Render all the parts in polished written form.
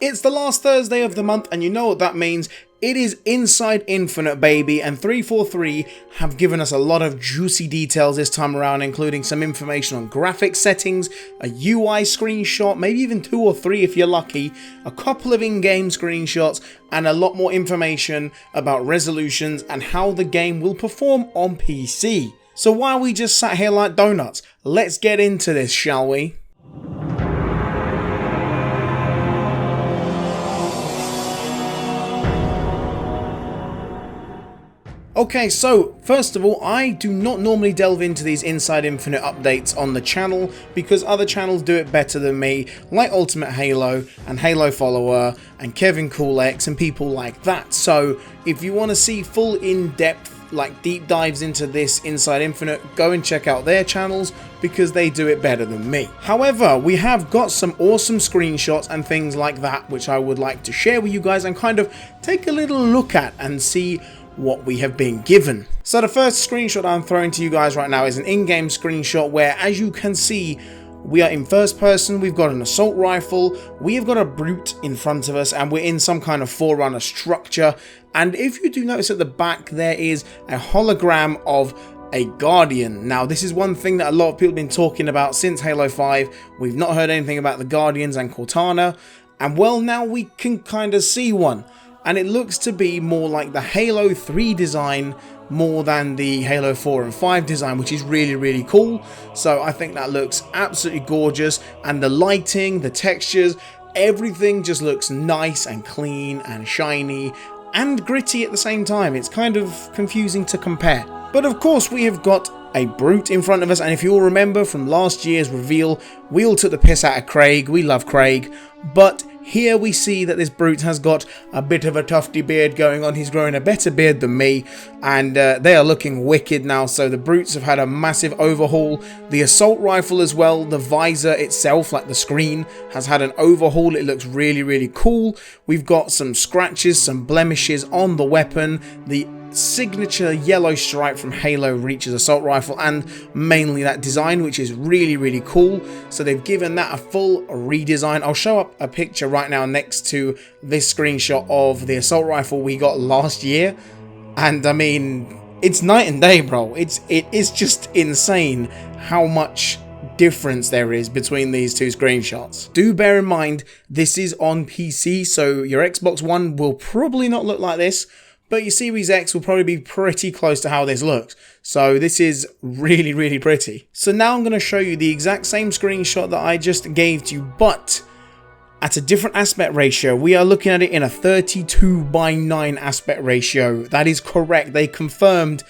It's the last Thursday of the month, and you know what that means. It is Inside Infinite, baby, and 343 have given us a lot of juicy details this time around, including some information on graphics settings, a UI screenshot, maybe even 2 or 3 if you're lucky, a couple of in-game screenshots, and a lot more information about resolutions and how the game will perform on PC. So while we just sat here like donuts, let's get into this, shall we? Okay, so first of all, I do not normally delve into these Inside Infinite updates on the channel because other channels do it better than me, like Ultimate Halo and Halo Follower and Kevin CoolX and people like that. So if you want to see full in-depth, like deep dives into this Inside Infinite, go and check out their channels because they do it better than me. However, we have got some awesome screenshots and things like that which I would like to share with you guys and kind of take a little look at and see what we have been given. So the first screenshot I'm throwing to you guys right now is an in-game screenshot where, as you can see, we are in first person, we've got an assault rifle, we have got a brute in front of us, and we're in some kind of forerunner structure. And if you do notice at the back, there is a hologram of a Guardian. Now, this is one thing that a lot of people have been talking about since Halo 5. We've not heard anything about the Guardians and Cortana, and well, now we can kind of see one. And it looks to be more like the Halo 3 design more than the Halo 4 and 5 design, which is really cool. So I think that looks absolutely gorgeous, and the lighting, the textures, everything just looks nice and clean and shiny and gritty at the same time. It's kind of confusing to compare. But of course we have got a brute in front of us, and if you all remember from last year's reveal, we all took the piss out of Craig. We love Craig, but here we see that this brute has got a bit of a tufty beard going on. He's growing a better beard than me, and they are looking wicked now. So the brutes have had a massive overhaul. The assault rifle as well, the visor itself, like the screen, has had an overhaul. It looks really cool. We've got some scratches, some blemishes on the weapon. The signature yellow stripe from Halo Reach's assault rifle, and mainly that design, which is really cool. So they've given that a full redesign. I'll show up a picture right now next to this screenshot of the assault rifle we got last year, and I mean, it's night and day, bro. It is just insane how much difference there is between these two screenshots. Do bear in mind this is on PC, so your Xbox One will probably not look like this, but your Series X will probably be pretty close to how this looks. So this is really pretty. So now I'm going to show you the exact same screenshot that I just gave to you, but at a different aspect ratio. We are looking at it in a 32:9 aspect ratio. That is correct. They confirmed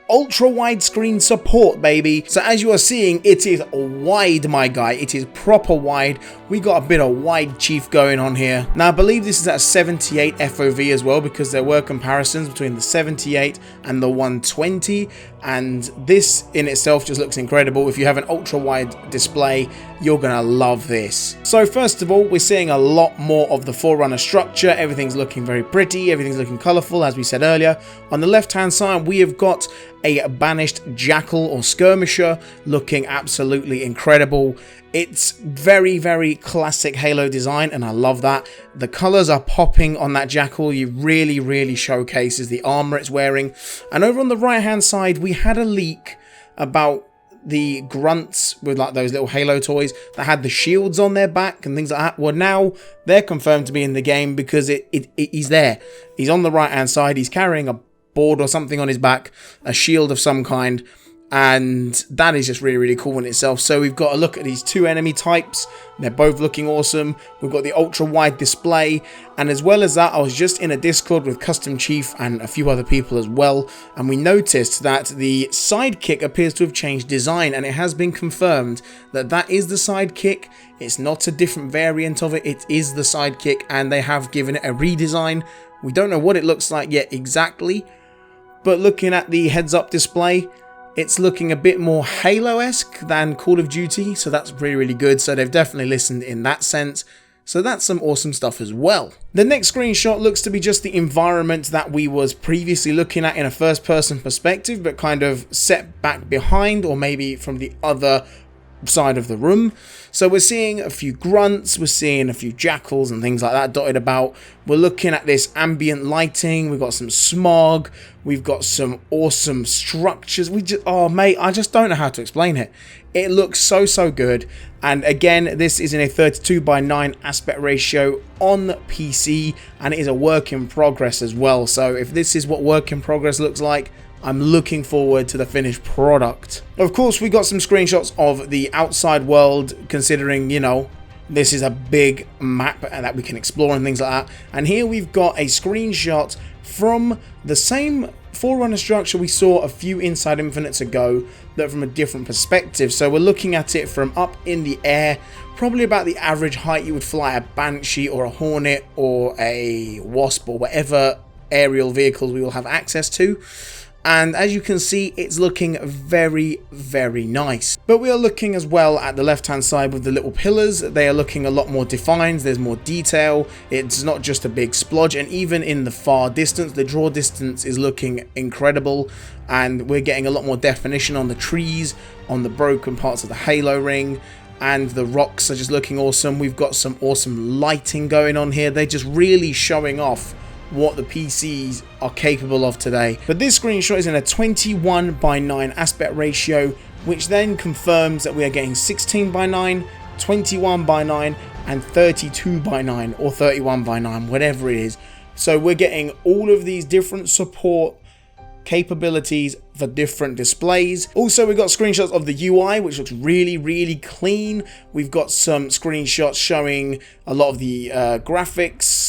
ultra widescreen support, baby. So as you are seeing, it is wide, my guy. It is proper wide. We got a bit of wide chief going on here. Now I believe this is at 78 FOV as well, because there were comparisons between the 78 and the 120, and this in itself just looks incredible. If you have an ultra wide display, you're gonna love this. So first of all, we're seeing a lot more of the forerunner structure. Everything's looking very pretty, everything's looking colorful, as we said earlier. On the left hand side, we have got a banished jackal or skirmisher looking absolutely incredible. It's very classic Halo design, and I love that. The colors are popping on that jackal. You really showcases the armor it's wearing. And over on the right hand side, we had a leak about the grunts with like those little Halo toys that had the shields on their back and things like that. Well, now they're confirmed to be in the game because he's there. He's on the right hand side. He's carrying a board or something on his back, a shield of some kind, and that is just really cool in itself. So we've got a look at these two enemy types. They're both looking awesome. We've got the ultra wide display, and as well as that, I was just in a Discord with Custom Chief and a few other people as well, and we noticed that the sidekick appears to have changed design, and it has been confirmed that that is the sidekick. It's not a different variant of it. It is the sidekick, and they have given it a redesign. We don't know what it looks like yet exactly, but looking at the heads-up display, it's looking a bit more Halo-esque than Call of Duty, so that's really good. So they've definitely listened in that sense. So that's some awesome stuff as well. The next screenshot looks to be just the environment that we was previously looking at in a first-person perspective, but kind of set back behind, or maybe from the other side of the room. So we're seeing a few grunts, we're seeing a few jackals and things like that dotted about. We're looking at this ambient lighting, we've got some smog, we've got some awesome structures. Oh mate, I just don't know how to explain it. It looks so good. And again, this is in a 32:9 aspect ratio on PC, and it is a work in progress as well. So if this is what work in progress looks like, I'm looking forward to the finished product. Of course, we got some screenshots of the outside world, considering, you know, this is a big map that we can explore and things like that. And here we've got a screenshot from the same Forerunner structure we saw a few Inside Infinites ago, but from a different perspective. So we're looking at it from up in the air, probably about the average height you would fly a Banshee or a Hornet or a Wasp or whatever aerial vehicles we will have access to. And as you can see, it's looking very nice. But we are looking as well at the left hand side with the little pillars. They are looking a lot more defined, there's more detail, it's not just a big splodge, and even in the far distance, the draw distance is looking incredible, and we're getting a lot more definition on the trees, on the broken parts of the halo ring, and the rocks are just looking awesome. We've got some awesome lighting going on here. They're just really showing off what the PCs are capable of today. But this screenshot is in a 21:9 aspect ratio, which then confirms that we are getting 16:9, 21:9, and 32:9, or 31:9, whatever it is. So we're getting all of these different support capabilities for different displays. Also, we've got screenshots of the UI, which looks really clean. We've got some screenshots showing a lot of the graphics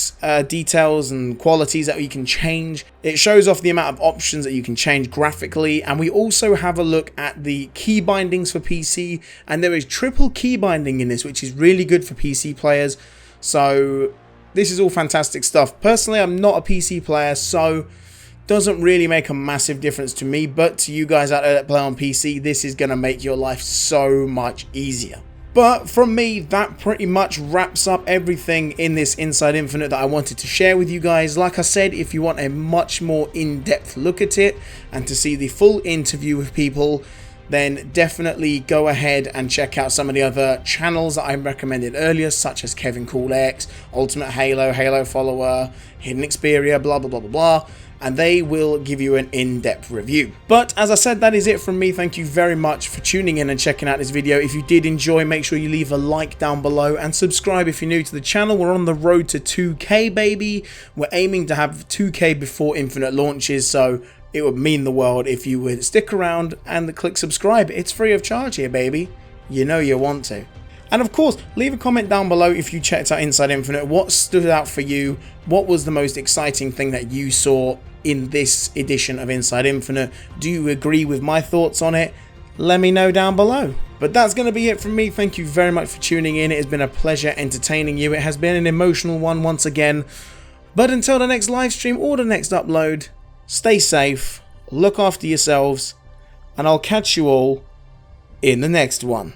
details and qualities that you can change. It shows off the amount of options that you can change graphically, and we also have a look at the key bindings for PC, and there is triple key binding in this, which is really good for PC players. So this is all fantastic stuff. Personally, I'm not a PC player, so doesn't really make a massive difference to me, but to you guys out there that play on PC, this is going to make your life so much easier. But from me, that pretty much wraps up everything in this Inside Infinite that I wanted to share with you guys. Like I said, if you want a much more in-depth look at it and to see the full interview with people, then definitely go ahead and check out some of the other channels that I recommended earlier, such as Kevin Cool X, Ultimate Halo, Halo Follower, Hidden Xperia, blah blah, and they will give you an in-depth review. But as I said, that is it from me. Thank you very much for tuning in and checking out this video. If you did enjoy, make sure you leave a like down below and subscribe if you're new to the channel. We're on the road to 2K, baby. We're aiming to have 2K before Infinite launches, so it would mean the world if you would stick around and click subscribe. It's free of charge here, baby. You know you want to. And of course, leave a comment down below if you checked out Inside Infinite. What stood out for you? What was the most exciting thing that you saw in this edition of Inside Infinite? Do you agree with my thoughts on it? Let me know down below. But that's going to be it from me. Thank you very much for tuning in. It has been a pleasure entertaining you. It has been an emotional one once again. But until the next live stream or the next upload, stay safe, look after yourselves, and I'll catch you all in the next one.